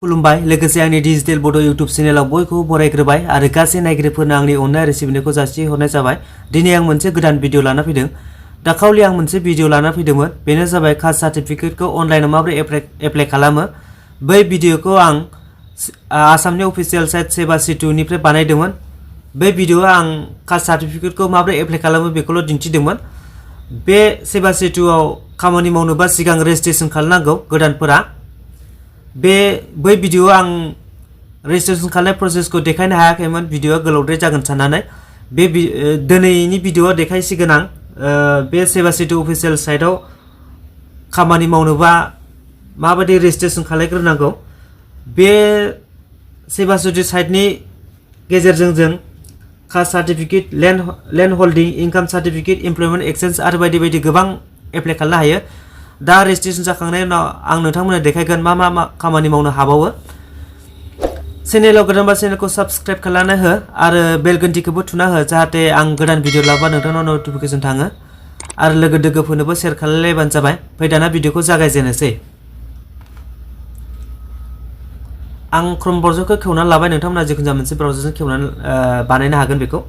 खुलुमबाय लोगोसे आंनि डिजिटेल बड' इउट्युब चेनेलाव बयखौबो बरायग्रोबाय आरो गासै नायगिरिफोरनो आंनि अननाय आरो सिबिनायखौ जासिहरनाय जाबाय। दिनै आं मोनसे गोदान भिडिअ लाना फैदों। दाखालि आं मोनसे भिडिअ लाना फैदोंमोन, बेनो जाबाय कास्ट सार्टिफिकेटखौ अनलाइनाव माबोरै एप्लाइ खालामो। बै भिडिअखौ आं आसामनि अफिसियेल साइट सेवा सेतुनिफ्राय बानायदोंमोन। बै भिडिअआ आं कास्ट सार्टिफिकेटखौ माबोरै एप्लाइ खालामो बेखौल' दिन्थिदोंमोन। बे सेवा सेतुआव खामानि मावनोबा सिगां रेजिस्ट्रेसन खालामनांगौ गोदानफोरा। बै भिडिअआव आं रेजिस्ट्रेसन खालामनाय प्रसेसखौ देखायनो हायाखैमोन, भिडिअआ गोलावद्राय जागोन साननानै। दिनैनि भिडिअआव देखायसिगोन आं बे सेवा सेतु अफिसियेल साइटआव खामानि मावनोबा माबायदि रेजिस्ट्रेसन खालामग्रोनांगौ। बे सेवा सेतु साइटनि गेजेरजों जों caste certificate, land holding, income certificate, employment exchange आरो बायदि बायदि गोबां एप्लाइ खालामनो हायो। दा रेजिस्ट्रेसन जाखांनायनि उनाव आं नोंथांमोननो देखायगोन मा खामानि मावनो हाबावो। चेनेलाव गोदानबा चेनेलखौ साबस्क्राइब खालामना हो आरो बेल घन्टिखौबो थुना हो, जाहाथे आं गोदान भिडिअ लाबा नोंथांनाव नटिफिकेसन थाङो। आरो लोगो दोगोफोरनोबो शेयार खालामलायबानो जाबाय। फै दाना भिडिअखौ जागायजेननोसै। आं क्रम ब्राउजारखौ खेवनानै लाबाय, नोंथांमोना जिखुनु जाया मोनसे ब्राउजारजों खेवनानै बानायनो हागोन बेखौ।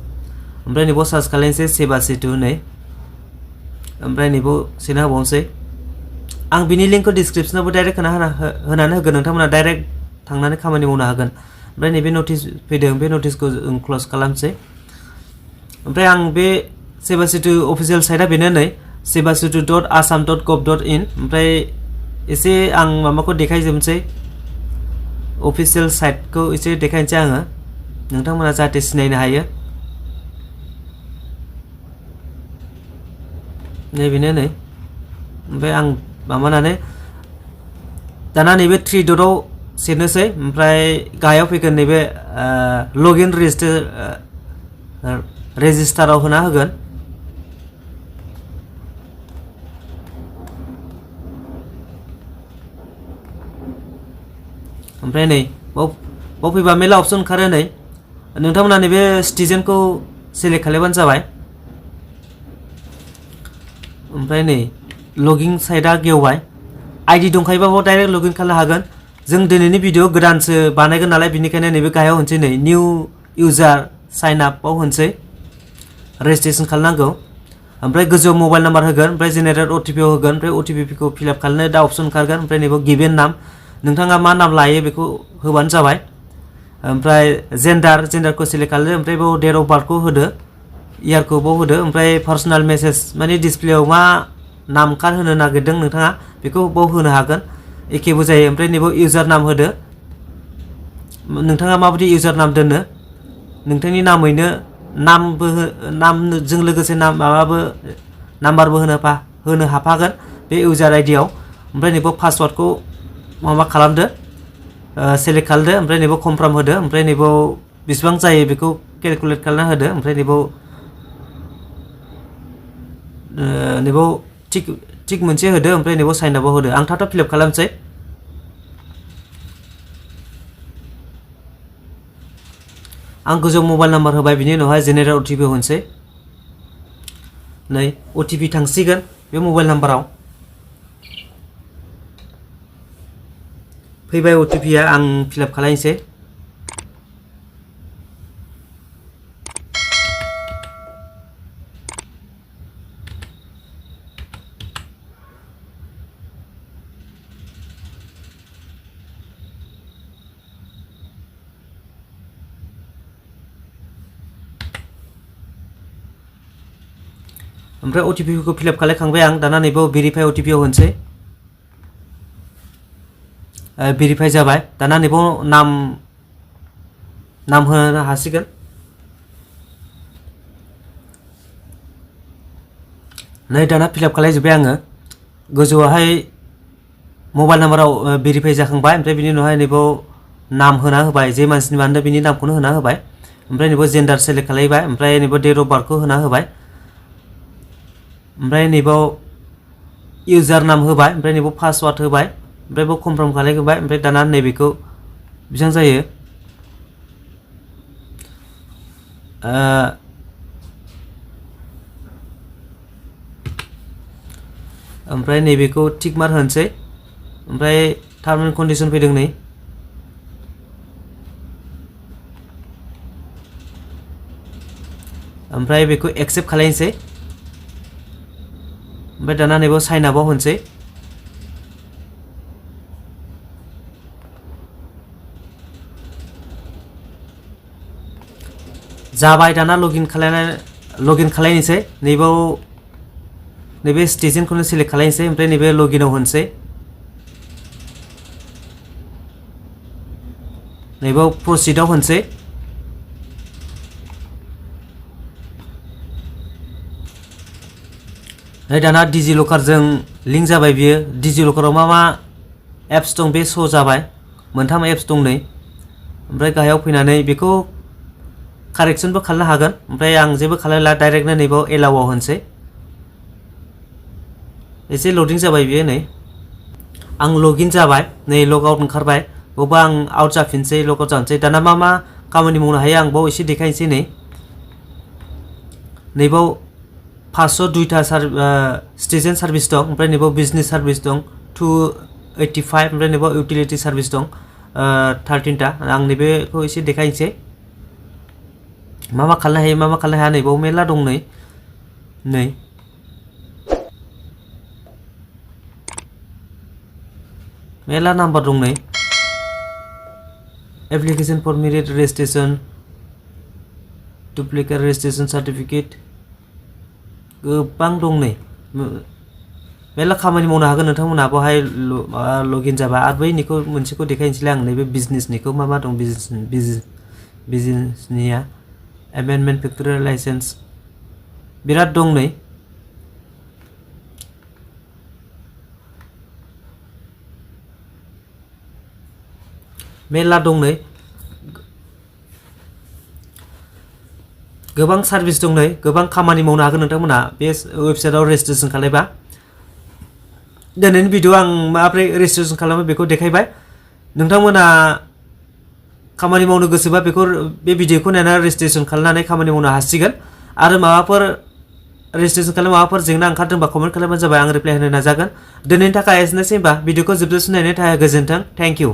ओमफ्राय नैबाव सार्च खालामनोसै सेवा सेतु होनै, ओमफ्राय नैबाव सोना होबावनोसै। आं बिनि लिंकखौ डिसक्रिपसनावबो डाइरेक्ट होनानै होगोन, नोंथांमोना डाइरेक्ट थांनानै खामानि मावनो हागोन। ओमफ्राय नैबे नटिस फैदों, बे नटिसखौ जों क्लज खालामसै। ओमफ्राय आं बे सेवा सेतु अफिसियेल साइटआ बेनो नै sewasetu.assam.gov.in। ओमफ्राय एसे आं माबाखौ देखायजोबनोसै, अफिसियेल साइटखौ एसे देखायनोसै आङो, नोंथांमोना जाहाथे सिनायनो हायो। नैबेनो नै, ओमफ्राय आं माबानानै दाना नैबे 3 डटआव सेरनोसै। ओमफ्राय गाहायाव फैगोन नैबे लगइन रेजिस्टाराव होना होगोन। ओमफ्राय नै बाव फैबा मेला अपसन ओंखारो। नै नोंथांमोना नैबे सिटिजेनखौ सेलेक्ट खालामबानो जाबाय। ओमफ्राय नै लगिन साइटआ गेवबाय। आइडि दंखायोबाबो डाइरेक्ट लगिन खालामनो हागोन। जों दिनैनि भिडिअ गोदानसो बानायगोन नालाय, बेनिखायनो नैबे गाहायाव होनसै नै निउ इउजार साइन आपआव होनसै, रेजिस्ट्रेसन खालामनांगौ। ओमफ्राय गोजौआव मबाइल नाम्बार होगोन, ओमफ्राय जेनेरेट अटिपिआव होगोन, ओमफ्राय अटिपिखौ फिलआप खालामनो दा अपसन ओंखारगोन। ओमफ्राय नैबाव गिभेन नाम, नोंथाङा मा नाम लायो बेखौ होबानो जाबाय। ओमफ्राय जेन्डारखौ सेलेक्ट खालामदो, ओमफ्राय बाव डेट अफ बार्थखौ होदो, इयारखौ बाव होदो। ओमफ्राय पार्सनेल मेसेज माने डिसप्लेआव मा नाम होनो नागिरदों नोंथाङा बेखौ बाव होनो हागोन, एखेबो जायो। ओमफ्राय नैबाव इउजार नाम होदो, नोंथाङा माबायदि इउजार नाम दोनो, नोंथांनि नामैनो नामजों लोगोसे नाम्बारबो होनो हाफागोन बे इउजार आइडियाव। ओमफ्राय नैबाव पासवार्डखौ माबा खालामदो, सेलेक्ट खालामदो। ओमफ्राय नैबाव कनफार्म होदो, ओमफ्राय नैबाव बेसेबां जायो बेखौ केलकुलेट खालामना होदो। ओमफ्राय नैबाव टिक मोनसे होदो, ओमफ्राय नैबाव साइन आपआव होदो। आं थाब फिलआप खालामसै। आं गोजौआव मबाइल नाम्बार होबाय, बिनि उनावहाय जेनेरेल अटिपि होनोसै। नै अटिपि थांसिगोन बे मबाइल नाम्बाराव। फैबाय अटिपिआ, आं फिलआप खालामनोसै। ओमफ्राय अटिपिखौ फिलआप खालामखांबाय आं। दाना नैबाव भेरिफाइ अटिपिआव होनोसै। भेरिफाइ जाबाय। दाना नैबाव नाम होनो हासिगोन। नै दाना फिलआप खालामजोब्बाय आङो। गोजौआवहाय मबाइल नाम्बाराव भेरिफाइ जाखांबाय। ओमफ्राय बिनि उनावहाय नैबाव नाम होना होबाय, जे मानसिनि बानायदों बिनि नामखौनो होना होबाय। ओमफ्राय नैबाव जेन्डार सेलेक्ट खालामबाय, ओमफ्राय नैबाव डेट अफ बार्थखौ होना होबाय। ओमफ्राय नैबाव इउजार नाम होबाय, ओमफ्राय नैबाव पासवार्ड होबाय, ओमफ्राय बाव कनफार्म खालामबाय। ओमफ्राय दाना नैबेखौ बेसेबां जायो ओमफ्राय नैबेखौ टिक मार्क होनोसै। ओमफ्राय टार्म एन्ड कन्डिसन फैदों नै, ओमफ्राय बेखौ एक्सेप्ट खालायनोसै ओमफ्राय दाना नैबेयाव साइन आपआव होनोसै जाबाय दाना लगइन खालायनोसै नैबेयाव नैबे स्टेशनखौनो सिलेक्ट खालायनोसै ओमफ्राय नैबे लगइनआव होनोसै नैबेयाव प्रसिडआव होनोसै दाना डिजिलकारजों लिंक जाबाय बियो डिजिलकाराव मा एप्स दं बे श' जाबाय मोनथाम एप्स दं नै ओमफ्राय गाहायाव फैनानै बेखौ कारेक्सनबो खालामनो हागोन ओमफ्राय आं जेबो खालायला डाइरेक्टनो नैबेयाव एलाउआव होनोसै एसे लडिं जाबाय बियो नै आं लगइन जाबाय नै लग आउट ओंखारबाय बबा आं आउट जाफिनसै लग आउट जानोसै दाना मा खामानि मावनो हायो आं बाव एसे देखायनोसै नै नैबाव 502टा स्टेशन सार्भिस दं ओमफ्राय नैबाव बिजनेस सार्भिस दं 285 ओमफ्राय नैबाव इउटिलिटी सार्भिस दं 13टा आं नैबेखौ एसे देखायनोसै मा खालामनो हायो मा खालामनो हाया नैबाव मेरला दं नै मेरला नाम्बार दं नै application for merit registration duplicate registration certificate गोबां दं नै मेरला खामानि मावनो हागोन नोंथांमोना बेवहाय लगइन जाबा आरो बैनिखौ मोनसेखौ देखायनोसैलाय आं नैबे बिजनेसनिखौ मा दं बिजनेसनिया एमेन्डमेन्ट फेक्टरि लाइसेन्स बिराद दं नै मेरला दं नै गोबां सार्भिस दं नै गोबां खामानि मावनो हागोन नोंथांमोना बे वेबसाइटआव रेजिस्ट्रेशन खालायबा दिनैनि भिडिअ आं माब्रै रेजिस्ट्रेशन खालामो बेखौ देखायबाय नोंथांमोना खामानि मावनो गोसोबा बेखौ बे भिडिअखौ नायनानै रेजिस्ट्रेशन खालामनानै खामानि मावनो हासिगोन आरो माबाफोर रेजिस्ट्रेशन खालामनो माबाफोर जेंना ओंखारदोंबा कमेन्ट खालामबानो जाबाय आं रिप्लाय होनो नाजागोन दिनैनि थाखाय एसेनोसै होनबा भिडिअखौ जोबजासिम नायनायनि थाखाय गोजोन्थों थेंक इउ